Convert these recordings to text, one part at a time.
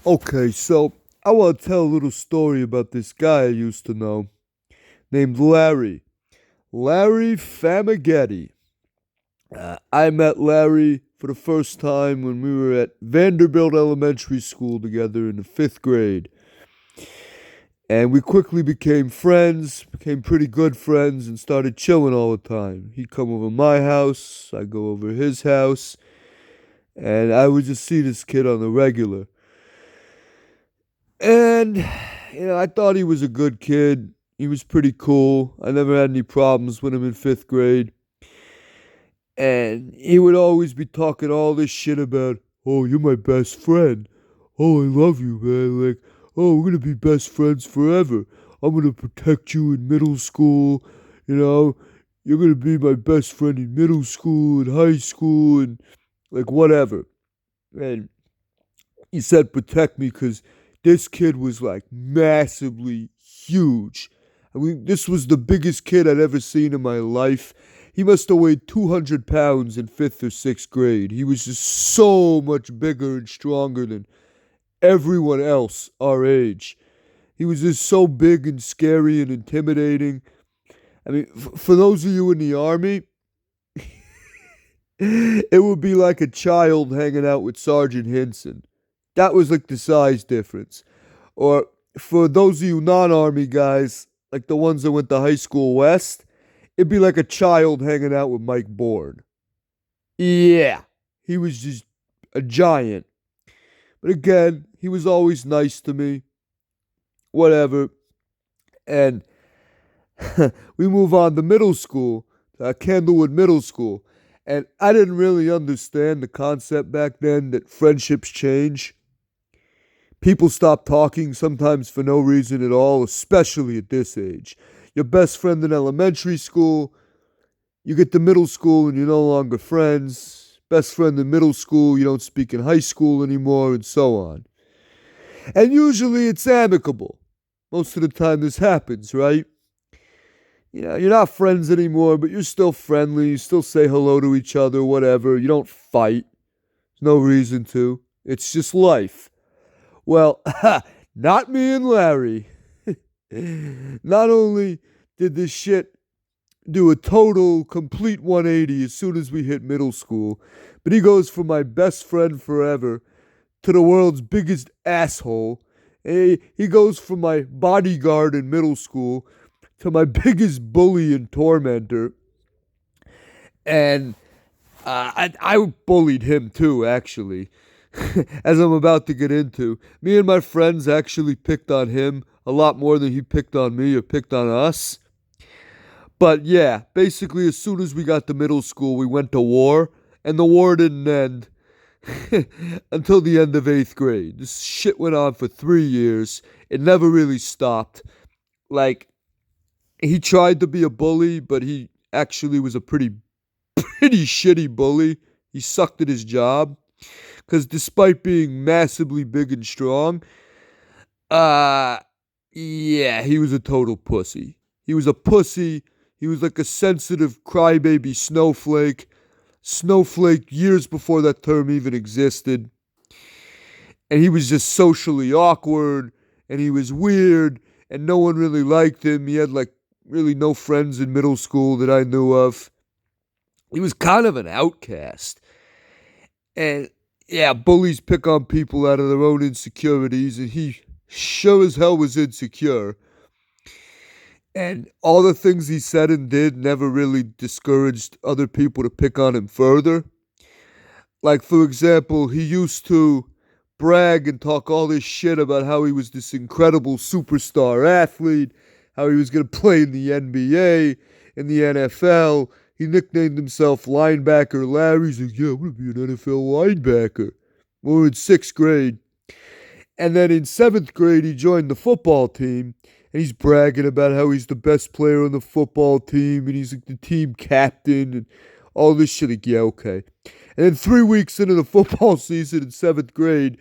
Okay, so I want to tell a little story about this guy I used to know named Larry. Larry Famagetti. I met Larry for the first time when we were at Vanderbilt Elementary School together in the fifth grade. And we quickly became friends, became pretty good friends, and started chilling all the time. He'd come over my house, I'd go over his house, and I would just see this kid on the regular. And, I thought he was a good kid. He was pretty cool. I never had any problems with him in fifth grade. And he would always be talking all this shit about, oh, you're my best friend. Oh, I love you, man. Like, oh, we're going to be best friends forever. I'm going to protect you in middle school. You know, you're going to be my best friend in middle school and high school and like whatever. And he said protect me because this kid was like massively huge. I mean, this was the biggest kid I'd ever seen in my life. He must have weighed 200 pounds in fifth or sixth grade. He was just so much bigger and stronger than everyone else our age. He was just so big and scary and intimidating. I mean, for those of you in the army, it would be like a child hanging out with Sergeant Hinson. That was like the size difference. Or for those of you non-army guys, like the ones that went to high school west, it'd be like a child hanging out with Mike Bourne. Yeah, he was just a giant. But again, he was always nice to me. Whatever. And we move on to middle school, Candlewood Middle School. And I didn't really understand the concept back then that friendships change. People stop talking sometimes for no reason at all, especially at this age. Your best friend in elementary school, you get to middle school and you're no longer friends. Best friend in middle school, you don't speak in high school anymore, and so on. And usually it's amicable. Most of the time this happens, right? You're not friends anymore, but you're still friendly. You still say hello to each other, whatever. You don't fight. There's no reason to. It's just life. Well, not me and Larry. Not only did this shit do a total, complete 180 as soon as we hit middle school, but he goes from my best friend forever to the world's biggest asshole. He goes from my bodyguard in middle school to my biggest bully and tormentor. And I bullied him too, actually. As I'm about to get into, me and my friends actually picked on him a lot more than he picked on me or picked on us. But yeah, basically, as soon as we got to middle school, we went to war, and the war didn't end until the end of eighth grade. This shit went on for 3 years. It never really stopped. Like, he tried to be a bully, but he actually was a pretty shitty bully. He sucked at his job. Because despite being massively big and strong, yeah, he was a total pussy. He was a pussy. He was like a sensitive crybaby snowflake. Snowflake years before that term even existed. And he was just socially awkward. And he was weird. And no one really liked him. He had like really no friends in middle school that I knew of. He was kind of an outcast. And yeah, bullies pick on people out of their own insecurities, and he sure as hell was insecure. And all the things he said and did never really discouraged other people to pick on him further. Like, for example, he used to brag and talk all this shit about how he was this incredible superstar athlete, how he was going to play in the NBA, in the NFL. He nicknamed himself Linebacker Larry. He's like, yeah, I'm going to be an NFL linebacker. We were in sixth grade. And then in seventh grade, he joined the football team. And he's bragging about how he's the best player on the football team. And he's like the team captain and all this shit. Like, yeah, okay. And then 3 weeks into the football season in seventh grade,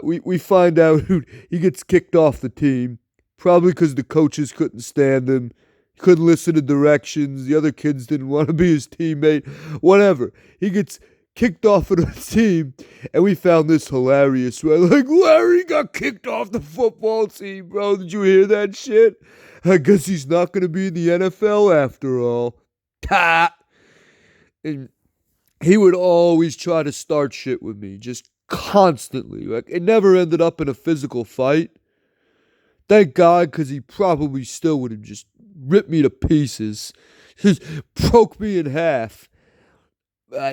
we find out he gets kicked off the team. Probably because the coaches couldn't stand him. Couldn't listen to directions. The other kids didn't want to be his teammate. Whatever. He gets kicked off of the team, and we found this hilarious. Right? Like, Larry got kicked off the football team, bro. Did you hear that shit? I guess he's not going to be in the NFL after all. Ha! And he would always try to start shit with me, just constantly. Like, it never ended up in a physical fight. Thank God, because he probably still would have just ripped me to pieces. Just broke me in half.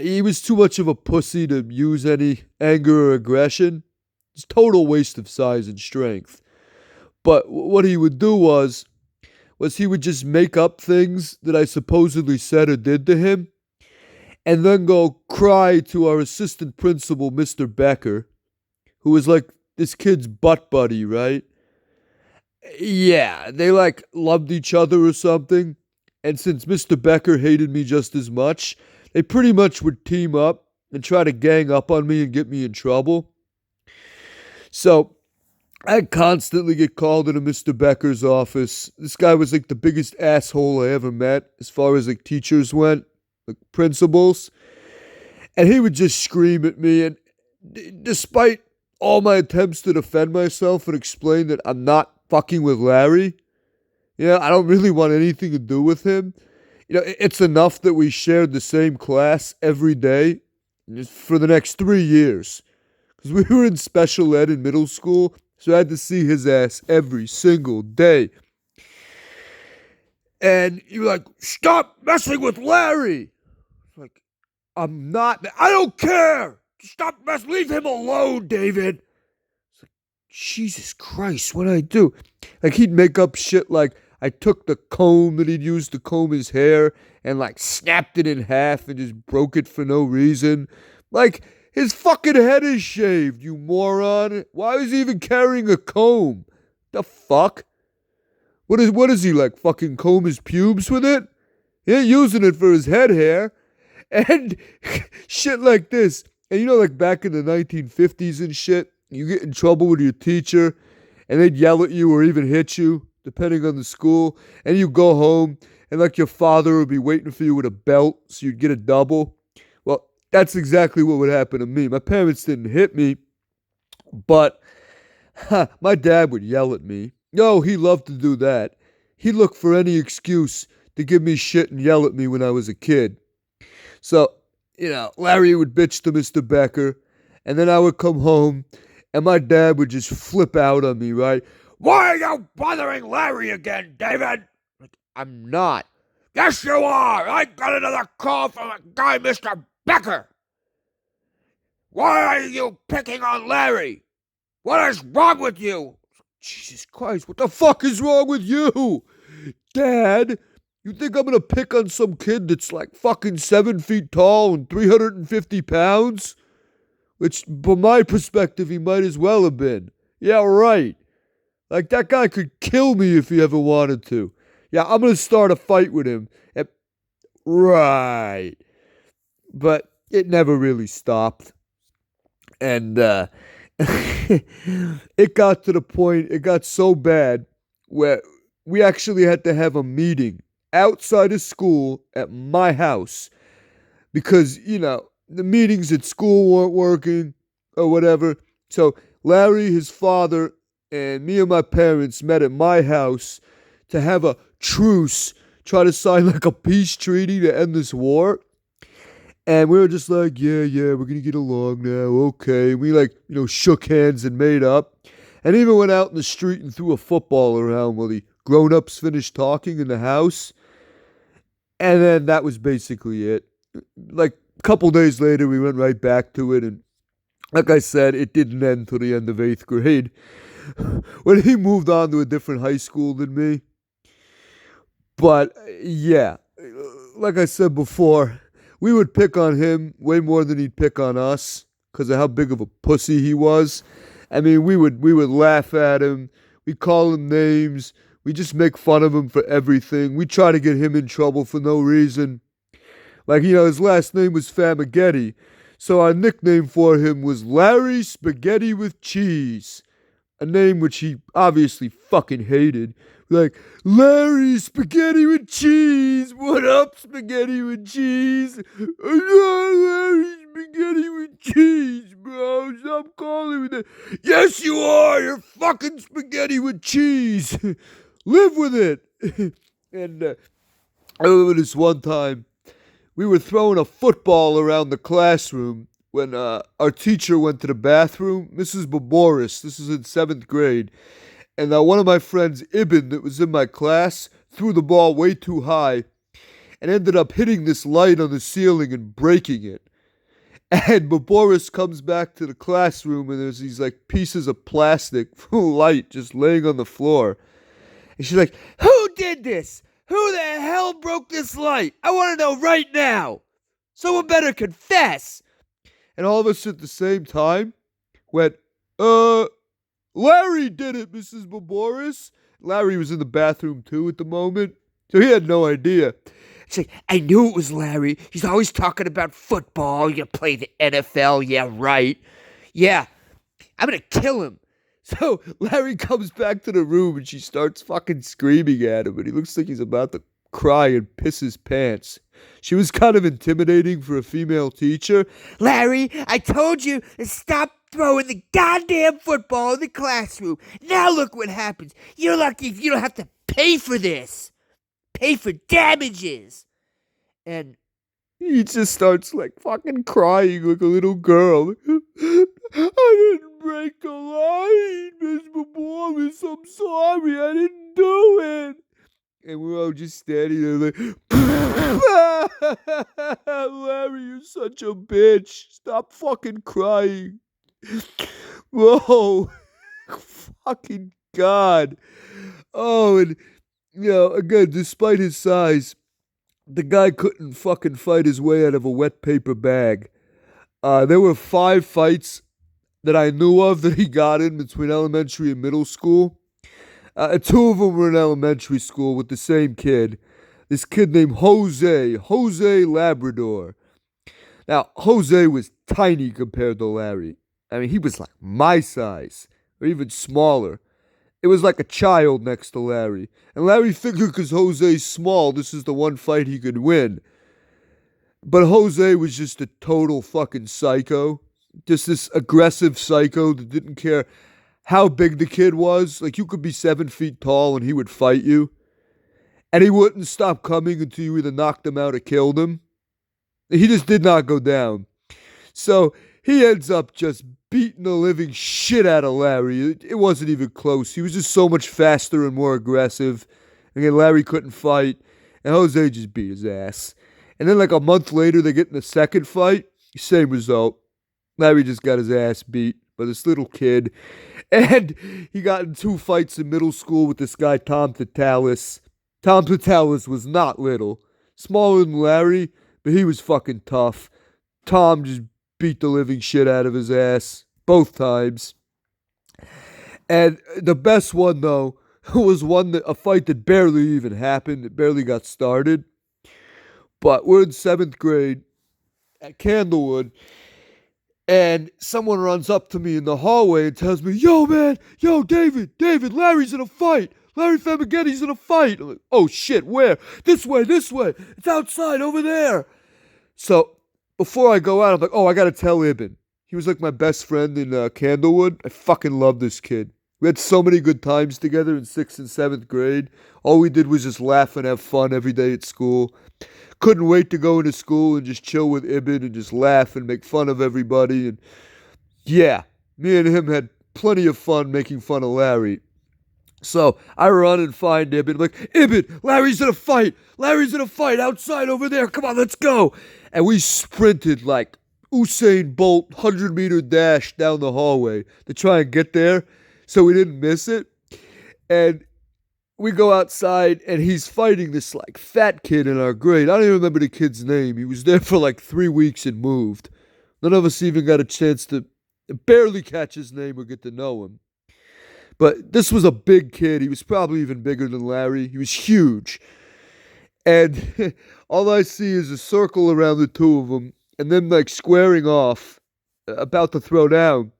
He was too much of a pussy to use any anger or aggression. It's total waste of size and strength. But what he would do was he would just make up things that I supposedly said or did to him, and then go cry to our assistant principal, Mr. Becker, who was like this kid's butt buddy, right? Yeah, they like loved each other or something. And since Mr. Becker hated me just as much, they pretty much would team up and try to gang up on me and get me in trouble. So I'd constantly get called into Mr. Becker's office. This guy was like the biggest asshole I ever met as far as like teachers went, like principals. And he would just scream at me. And despite all my attempts to defend myself and explain that I'm not fucking with Larry, I don't really want anything to do with him. It's enough that we shared the same class every day for the next 3 years. Because we were in special ed in middle school, so I had to see his ass every single day. And you're like, stop messing with Larry. Like, I'm not. I don't care. Stop messing. Leave him alone, David. It's like, Jesus Christ, what did I do? Like, he'd make up shit like I took the comb that he'd used to comb his hair and like snapped it in half and just broke it for no reason. Like, his fucking head is shaved, you moron. Why is he even carrying a comb? The fuck? What is he like, fucking comb his pubes with it? He ain't using it for his head hair. And shit like this. And like back in the 1950s and shit, you get in trouble with your teacher and they'd yell at you or even hit you, depending on the school. And you go home and like your father would be waiting for you with a belt so you'd get a double. Well, that's exactly what would happen to me. My parents didn't hit me, but my dad would yell at me. No, he loved to do that. He looked for any excuse to give me shit and yell at me when I was a kid. So, Larry would bitch to Mr. Becker, and then I would come home, and my dad would just flip out on me, right? Why are you bothering Larry again, David? Like, I'm not. Yes, you are. I got another call from a guy, Mr. Becker. Why are you picking on Larry? What is wrong with you? Jesus Christ, what the fuck is wrong with you? Dad, you think I'm gonna pick on some kid that's like fucking 7 feet tall and 350 pounds? Which, from my perspective, he might as well have been. Yeah, right. Like, that guy could kill me if he ever wanted to. Yeah, I'm gonna start a fight with him. Right. But it never really stopped. And, it got to the point, it got so bad where we actually had to have a meeting outside of school at my house because, the meetings at school weren't working or whatever. So Larry, his father, and me and my parents met at my house to have a truce, try to sign like a peace treaty to end this war. And we were just like, yeah, we're going to get along now, okay. We shook hands and made up. And even went out in the street and threw a football around while the grown-ups finished talking in the house. And then that was basically it. Like, a couple days later, we went right back to it. And like I said, it didn't end till the end of 8th grade. When he moved on to a different high school than me. But, yeah, like I said before, we would pick on him way more than he'd pick on us because of how big of a pussy he was. I mean, we would laugh at him. We'd call him names. We just make fun of him for everything. We try to get him in trouble for no reason. Like, his last name was Famagetti. So our nickname for him was Larry Spaghetti with Cheese. A name which he obviously fucking hated. Like, Larry Spaghetti with Cheese. What up, Spaghetti with Cheese? Larry spaghetti with cheese, bro. Stop calling me that. Yes, you are. You're fucking spaghetti with cheese. Live with it. And I remember this one time we were throwing a football around the classroom when our teacher went to the bathroom. Mrs. Boboris, this is in 7th grade. And one of my friends, Ibn, that was in my class, threw the ball way too high and ended up hitting this light on the ceiling and breaking it. And Boboris comes back to the classroom and there's these like pieces of plastic full of light just laying on the floor. And she's like, "Who did this? Who the hell broke this light? I want to know right now. Someone better confess." And all of us at the same time went, Larry did it, Mrs. Boboris. Larry was in the bathroom too at the moment, so he had no idea. She's like, "I knew it was Larry. He's always talking about football. You play the NFL. Yeah, right. Yeah, I'm going to kill him." So Larry comes back to the room and she starts fucking screaming at him and he looks like he's about to cry and piss his pants. She was kind of intimidating for a female teacher. "Larry, I told you to stop throwing the goddamn football in the classroom. Now look what happens. You're lucky if you don't have to pay for this. Pay for damages." And he just starts like fucking crying like a little girl. "I didn't break the light, Miss Boboris. I'm sorry. I didn't do it." And we're all just standing there like, "Larry, you're such a bitch. Stop fucking crying." Whoa. Fucking God. Oh, and, again, despite his size, the guy couldn't fucking fight his way out of a wet paper bag. There were 5 fights that I knew of that he got in between elementary and middle school. 2 of them were in elementary school with the same kid. This kid named Jose Labrador. Now, Jose was tiny compared to Larry. I mean, he was like my size, or even smaller. It was like a child next to Larry. And Larry figured because Jose's small, this is the one fight he could win. But Jose was just a total fucking psycho. Just this aggressive psycho that didn't care how big the kid was. Like, you could be 7 feet tall and he would fight you. And he wouldn't stop coming until you either knocked him out or killed him. He just did not go down. So he ends up just beating the living shit out of Larry. It wasn't even close. He was just so much faster and more aggressive. Again, Larry couldn't fight. And Jose just beat his ass. And then like a month later, they get in the second fight. Same result. Larry just got his ass beat by this little kid. And he got in 2 fights in middle school with this guy, Tom Tatalis. Tom Tatalis was not little. Smaller than Larry, but he was fucking tough. Tom just beat the living shit out of his ass both times. And the best one, though, was a fight that barely even happened. It barely got started. But we're in 7th grade at Candlewood, and someone runs up to me in the hallway and tells me, "Yo, man, yo, David, Larry's in a fight. Larry Famighetti's in a fight." I'm like, "Oh, shit, where?" This way. It's outside, over there." So before I go out, I'm like, "Oh, I got to tell Ibn." He was like my best friend in Candlewood. I fucking love this kid. We had so many good times together in 6th and 7th grade. All we did was just laugh and have fun every day at school. Couldn't wait to go into school and just chill with Ibn and just laugh and make fun of everybody. And yeah, me and him had plenty of fun making fun of Larry. So I run and find Ibn. I'm like, "Ibn, Larry's in a fight. Outside over there. Come on, let's go." And we sprinted like Usain Bolt 100-meter dash down the hallway to try and get there so we didn't miss it. And we go outside and he's fighting this like fat kid in our grade. I don't even remember the kid's name. He was there for like 3 weeks and moved. None of us even got a chance to barely catch his name or get to know him. But this was a big kid. He was probably even bigger than Larry. He was huge. And all I see is a circle around the 2 of them and them like squaring off, about to throw down.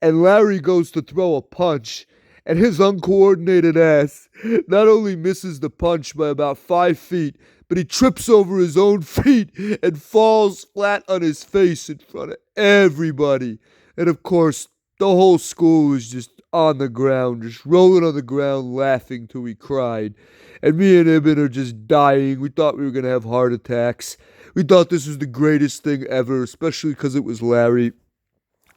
And Larry goes to throw a punch. And his uncoordinated ass not only misses the punch by about 5 feet, but but he trips over his own feet and falls flat on his face in front of everybody. And of course, the whole school was just on the ground, just rolling on the ground, laughing till we cried. And me and Ibn are just dying. We thought we were going to have heart attacks. We thought this was the greatest thing ever, especially because it was Larry.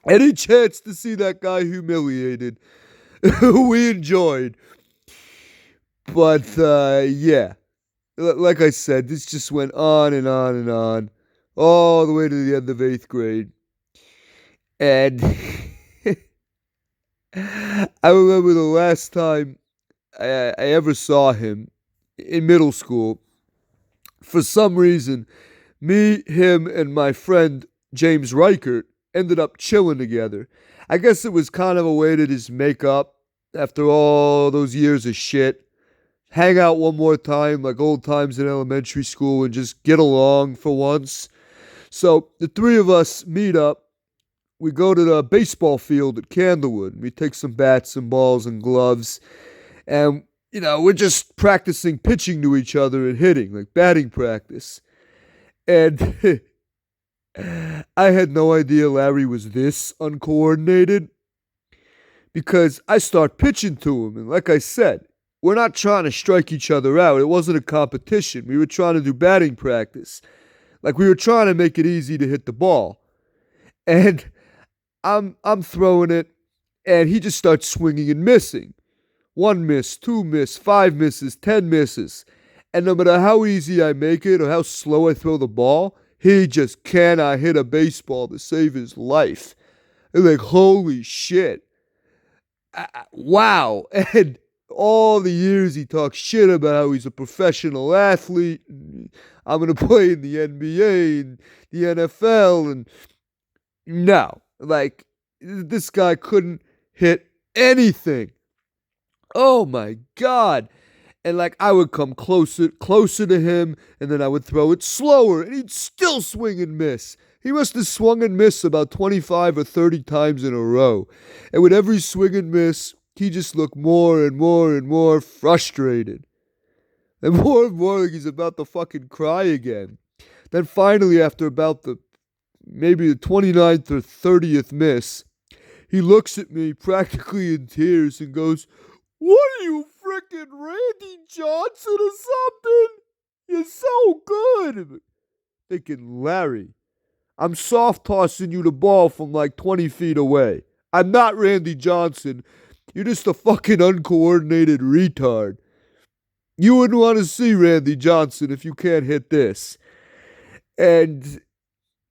Any chance to see that guy humiliated, we enjoyed. But yeah, like I said, this just went on and on and on, all the way to the end of eighth grade. And I remember the last time I ever saw him in middle school. For some reason, me, him, and my friend James Reichert ended up chilling together. I guess it was kind of a way to just make up after all those years of shit. Hang out one more time like old times in elementary school and just get along for once. So the three of us meet up. We go to the baseball field at Candlewood. We take some bats and balls and gloves. And, we're just practicing pitching to each other and hitting, like batting practice. And I had no idea Larry was this uncoordinated because I start pitching to him. And like I said, we're not trying to strike each other out. It wasn't a competition. We were trying to do batting practice. Like we were trying to make it easy to hit the ball. And I'm throwing it, and he just starts swinging and missing. 1 miss, 2 miss, 5 misses, 10 misses. And no matter how easy I make it or how slow I throw the ball, he just cannot hit a baseball to save his life. And like, holy shit. Wow. And all the years he talks shit about how he's a professional athlete. And I'm going to play in the NBA and the NFL. And no, like, this guy couldn't hit anything. Oh my God. And like I would come closer to him, and then I would throw it slower, and he'd still swing and miss. He must have swung and missed about 25 or 30 times in a row. And with every swing and miss, he just looked more and more and more frustrated. And more like he's about to fucking cry again. Then finally, after about maybe the 29th or 30th miss, he looks at me practically in tears and goes, "What are you, frickin' Randy Johnson or something? You're so good." I'm thinking, Larry, I'm soft tossing you the ball from like 20 feet away. I'm not Randy Johnson. You're just a fucking uncoordinated retard. You wouldn't want to see Randy Johnson if you can't hit this. And,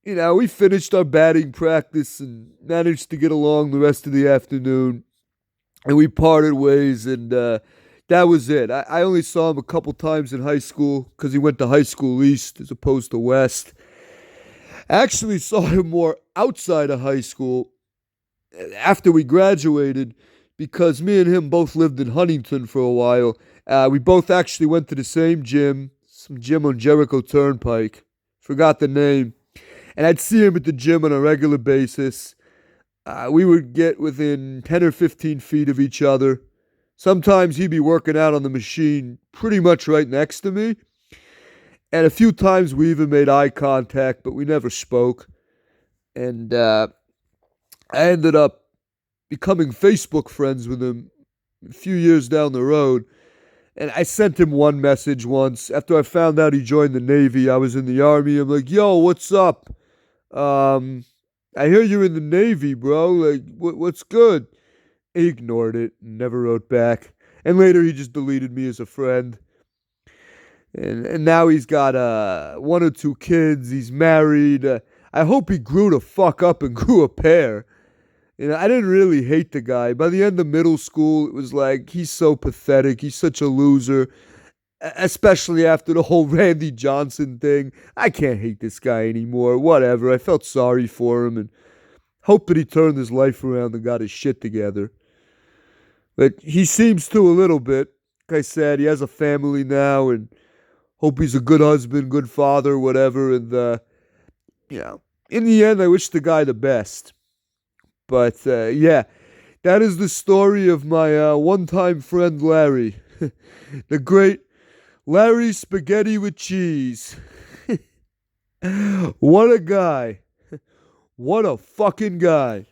we finished our batting practice and managed to get along the rest of the afternoon. And we parted ways, and that was it. I only saw him a couple times in high school because he went to high school east as opposed to west. I actually saw him more outside of high school after we graduated because me and him both lived in Huntington for a while. We both actually went to the same gym, some gym on Jericho Turnpike. Forgot the name. And I'd see him at the gym on a regular basis. We would get within 10 or 15 feet of each other. Sometimes he'd be working out on the machine pretty much right next to me. And a few times we even made eye contact, but we never spoke. And I ended up becoming Facebook friends with him a few years down the road. And I sent him one message once. After I found out he joined the Navy, I was in the Army. I'm like, "Yo, what's up? I hear you're in the Navy, bro. Like, what's good?" He ignored it and never wrote back. And later he just deleted me as a friend. And now he's got 1 or 2 kids. He's married. I hope he grew the fuck up and grew a pair. I didn't really hate the guy. By the end of middle school, it was like, he's so pathetic. He's such a loser. Especially after the whole Randy Johnson thing. I can't hate this guy anymore. Whatever. I felt sorry for him and hope that he turned his life around and got his shit together. But he seems to a little bit. Like I said, he has a family now, and hope he's a good husband, good father, whatever. And, in the end, I wish the guy the best. But, yeah, that is the story of my one-time friend Larry. The great Larry Spaghetti with cheese. What a guy. What a fucking guy.